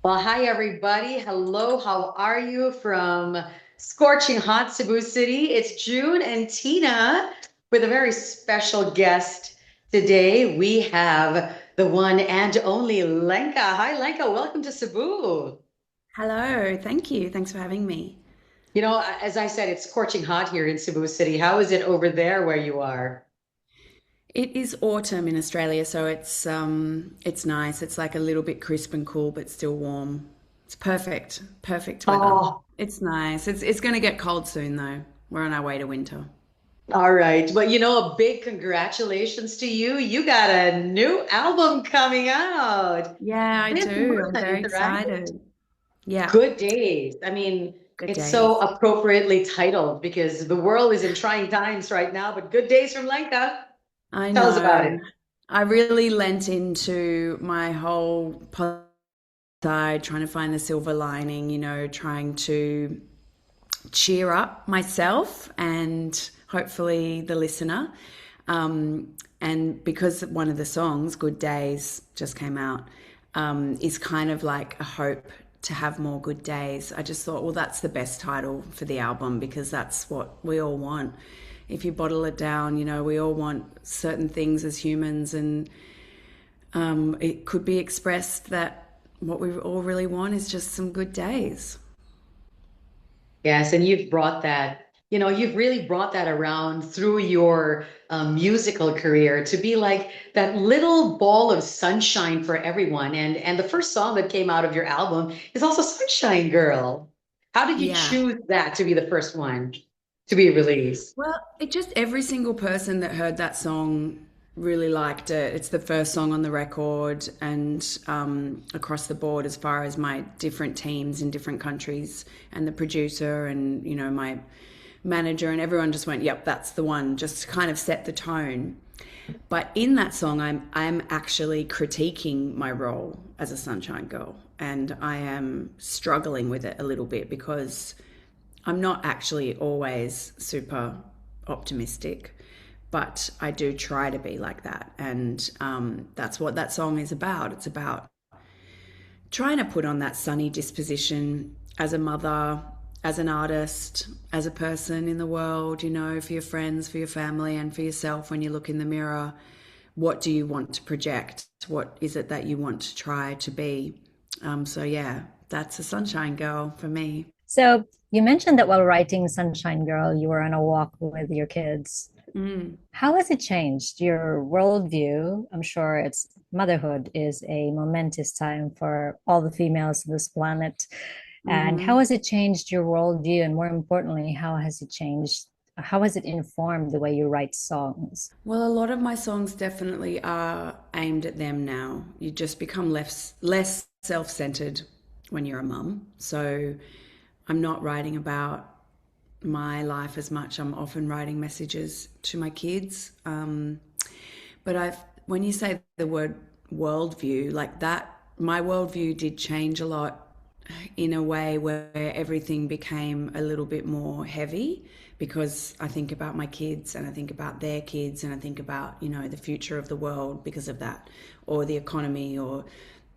Well, hi everybody. Hello, how are you from scorching hot Cebu City? It's June and Tina with a very special guest today. We have the one and only Lenka. Hi, Lenka. Welcome to Cebu. Hello, thank you. Thanks for having me. As I said, it's scorching hot here in Cebu City. How is it over there where you are? It is autumn in Australia, so it's nice. It's like a little bit crisp and cool, but still warm. It's perfect, perfect weather. Oh, It's nice. It's going to get cold soon though. We're on our way to winter. all right. Well, a big congratulations to you. You got a new album coming out Yeah, I this do. I'm very month, right? excited. Yeah, Good days. I mean, good it's so days. appropriately titled because the world is in trying times right now, but good days from Lenka. I Tell us about know. it. I really lent into my whole side, trying to find the silver lining, trying to cheer up myself and hopefully the listener. And because one of the songs, Good Days, just came out, is kind of like a hope to have more good days, I just thought, well, that's the best title for the album because that's what we all want. If you bottle it down, we all want certain things as humans, and it could be expressed that what we all really want is just some good days. Yes, and you've really brought that around through your musical career to be like that little ball of sunshine for everyone. And the first song that came out of your album is also Sunshine Girl. How did you Yeah. choose that to be the first one to be released? Well, it just every single person that heard that song really liked it. It's the first song on the record, and across the board, as far as my different teams in different countries, and the producer, and my manager, and everyone just went, "Yep, that's the one." Just to kind of set the tone. But in that song, I'm actually critiquing my role as a Sunshine Girl, and I am struggling with it a little bit because I'm not actually always super optimistic, but I do try to be like that. And that's what that song is about. It's about trying to put on that sunny disposition as a mother, as an artist, as a person in the world, for your friends, for your family, and for yourself when you look in the mirror. What do you want to project? What is it that you want to try to be? So, yeah, that's a Sunshine Girl for me. So you mentioned that while writing Sunshine Girl, you were on a walk with your kids. Mm. How has it changed your worldview? I'm sure it's motherhood is a momentous time for all the females on this planet. And how Hmm. has it changed your worldview? And more importantly, how has it informed the way you write songs? Well, a lot of my songs definitely are aimed at them now. You just become less self-centered when you're a mum. So I'm not writing about my life as much. I'm often writing messages to my kids. But when you say the word worldview, like that, my worldview did change a lot in a way where everything became a little bit more heavy because I think about my kids and I think about their kids and I think about, the future of the world because of that, or the economy or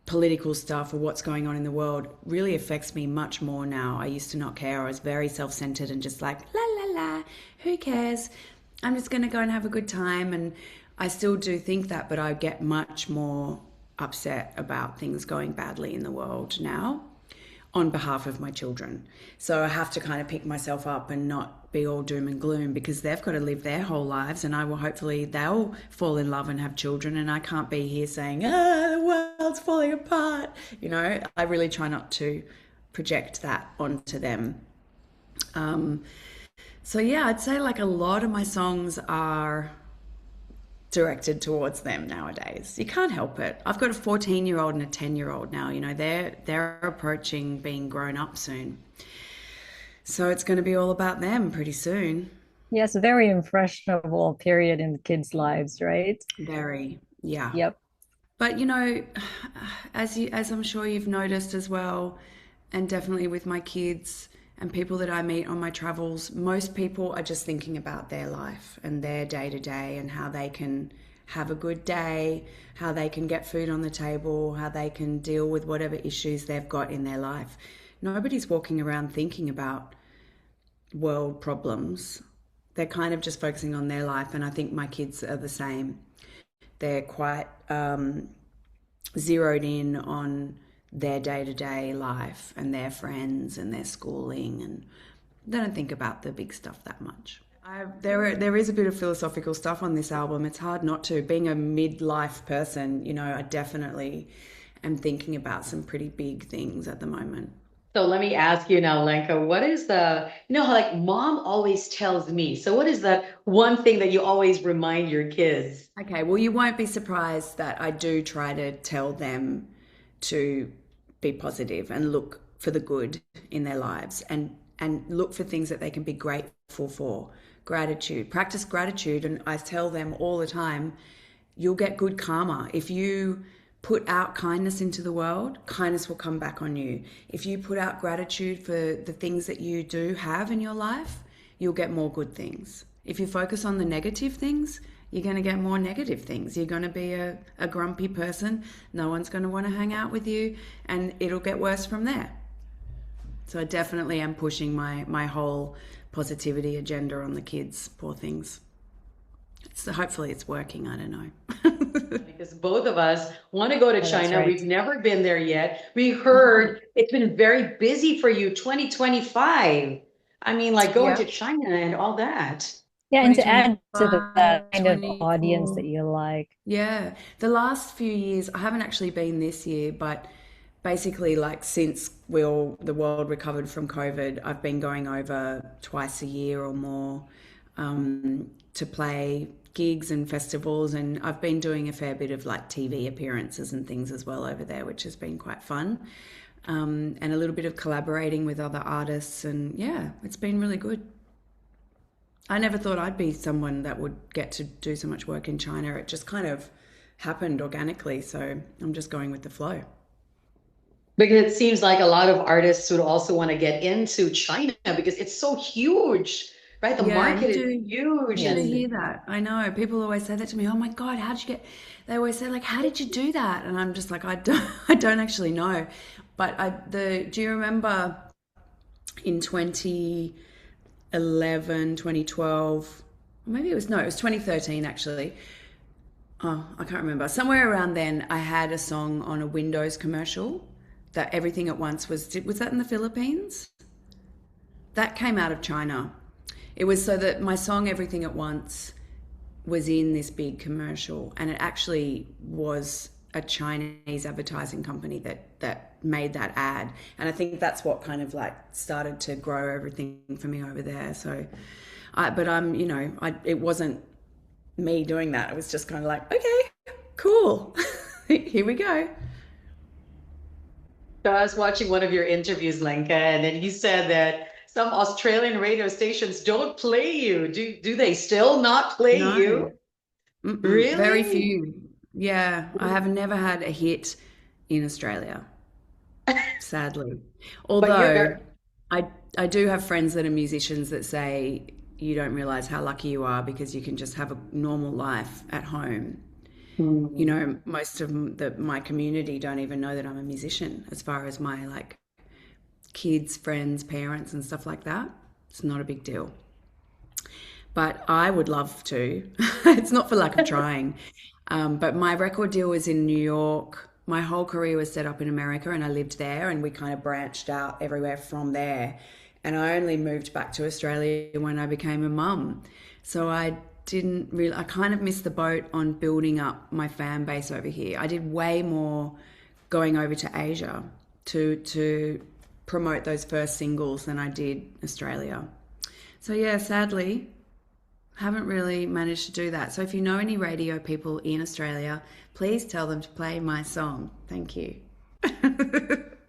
political stuff or what's going on in the world really affects me much more now. I used to not care. I was very self centered and just like, la la la, who cares? I'm just going to go and have a good time. And I still do think that, but I get much more upset about things going badly in the world now on behalf of my children. So I have to kind of pick myself up and not be all doom and gloom because they've got to live their whole lives and I will hopefully they'll fall in love and have children and I can't be here saying, the world's falling apart. I really try not to project that onto them. Um, so yeah, I'd say like a lot of my songs are directed towards them nowadays. You can't help it. I've got a 14-year-old and a 10-year-old now. They're approaching being grown up soon. So it's going to be all about them pretty soon. Yes, a very impressionable period in the kids' lives, right? Very, yeah. Yep. But as I'm sure you've noticed as well, and definitely with my kids and people that I meet on my travels, most people are just thinking about their life and their day to day and how they can have a good day, how they can get food on the table, how they can deal with whatever issues they've got in their life. Nobody's walking around thinking about world problems. They're kind of just focusing on their life, and I think my kids are the same. They're quite zeroed in on their day to day life and their friends and their schooling, and they don't think about the big stuff that much. There is a bit of philosophical stuff on this album. It's hard not to. Being a midlife person, I definitely am thinking about some pretty big things at the moment. So let me ask you now, Lenka, what is how like mom always tells me. So what is that one thing that you always remind your kids? Okay, well, you won't be surprised that I do try to tell them to be positive and look for the good in their lives, and look for things that they can be grateful for. Gratitude, practice gratitude. And I tell them all the time, you'll get good karma. If you put out kindness into the world, kindness will come back on you. If you put out gratitude for the things that you do have in your life, you'll get more good things. If you focus on the negative things, you're going to get more negative things. You're going to be a grumpy person. No one's going to want to hang out with you, and it'll get worse from there. So I definitely am pushing my whole positivity agenda on the kids, poor things. So hopefully it's working. I don't know. Because both of us want to go to Oh, that's China. right. We've never been there yet. We heard it's been very busy for you, 2025. I mean, like going to Yeah. China and all that. Yeah, and to add to that 2025, kind of audience that 24. you like. Yeah. The last few years, I haven't actually been this year, but basically like since the world recovered from COVID, I've been going over twice a year or more to play gigs and festivals, and I've been doing a fair bit of like TV appearances and things as well over there, which has been quite fun. And a little bit of collaborating with other artists, and yeah, it's been really good. I never thought I'd be someone that would get to do so much work in China. It just kind of happened organically, so I'm just going with the flow. Because it seems like a lot of artists would also want to get into China because it's so huge, right? The Yeah, market is huge. you do Yes. And hear that. I know. People always say that to me. Oh my God, how did you get? They always say like, how did you do that? And I'm just like, I don't, I don't actually know. But do you remember in 2011, 2012, maybe it was, no, it was 2013 actually. Oh, I can't remember. Somewhere around then, I had a song on a Windows commercial that Everything at Once was that in the Philippines? That came out of China. It was so that my song Everything at Once was in this big commercial, and it actually was a Chinese advertising company that made that ad. And I think that's what kind of like started to grow everything for me over there. So but it wasn't me doing that. It was just kind of like, okay, cool. Here we go. so I was watching one of your interviews, Lenka, and then you said that some Australian radio stations don't play you. Do they still not play No. you? Mm-mm. Very Really? few. Yeah, I have never had a hit in Australia, sadly. But you're Although very, I I do have friends that are musicians that say you don't realize how lucky you are because you can just have a normal life at home. hmm. Most of my community don't even know that I'm a musician as far as my like kids, friends, parents and stuff like that. It's not a big deal. But I would love to. It's not for lack of trying. But my record deal was in New York. My whole career was set up in America, and I lived there, and we kind of branched out everywhere from there. And I only moved back to Australia when I became a mum. So I kind of missed the boat on building up my fan base over here. I did way more going over to Asia to promote those first singles than I did Australia. So yeah, sadly, haven't really managed to do that. So if you know any radio people in Australia, please tell them to play my song. Thank you.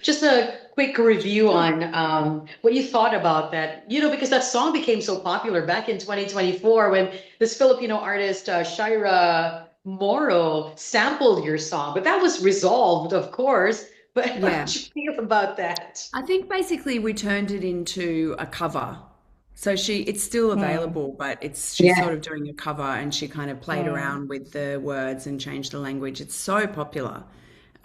Just a quick review on what you thought about that, because that song became so popular back in 2024 when this Filipino artist, Shaira Moro, sampled your song. But that was resolved, of course. But how Yeah. did you feel about that? I think basically we turned it into a cover. So it's still Hmm. available, but she's Yeah, sort of doing a cover, and she kind of played Hmm. around with the words and changed the language. It's so popular.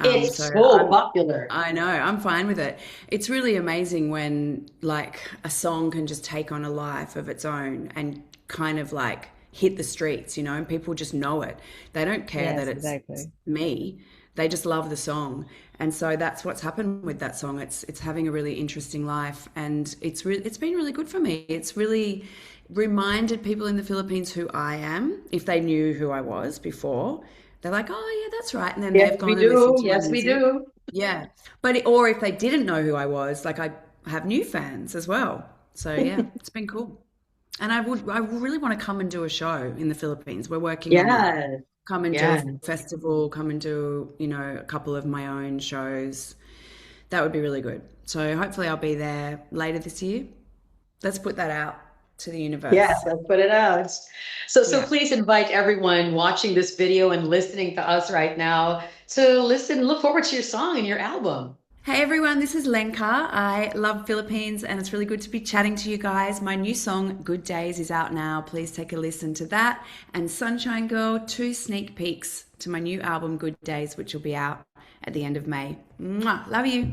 So it's so popular. I know, I'm fine with it. It's really amazing when like a song can just take on a life of its own and kind of like hit the streets, and people just know it. They don't care that Yes, it's exactly. me. They just love the song. And so that's what's happened with that song. It's having a really interesting life, and it's been really good for me. It's really reminded people in the Philippines who I am, if they knew who I was before. They're like, "Oh, yeah, that's right." And then Yes, they've we gone and listened do. to my Yes, we music. do. Yeah. Or if they didn't know who I was, like I have new fans as well. So yeah, it's been cool. And I really want to come and do a show in the Philippines. We're working on that. Yeah, Come and do a yeah. festival, come and do, a couple of my own shows. That would be really good. So hopefully I'll be there later this year. Let's put that out to the Yes, universe. let's put it out. So Yeah. please invite everyone watching this video and listening to us right now to listen, look forward to your song and your album. Hey everyone, this is Lenka. I love Philippines and it's really good to be chatting to you guys. My new song, Good Days, is out now. Please take a listen to that. And Sunshine Girl, 2 sneak peeks to my new album, Good Days, which will be out at the end of May. Mwah, love you.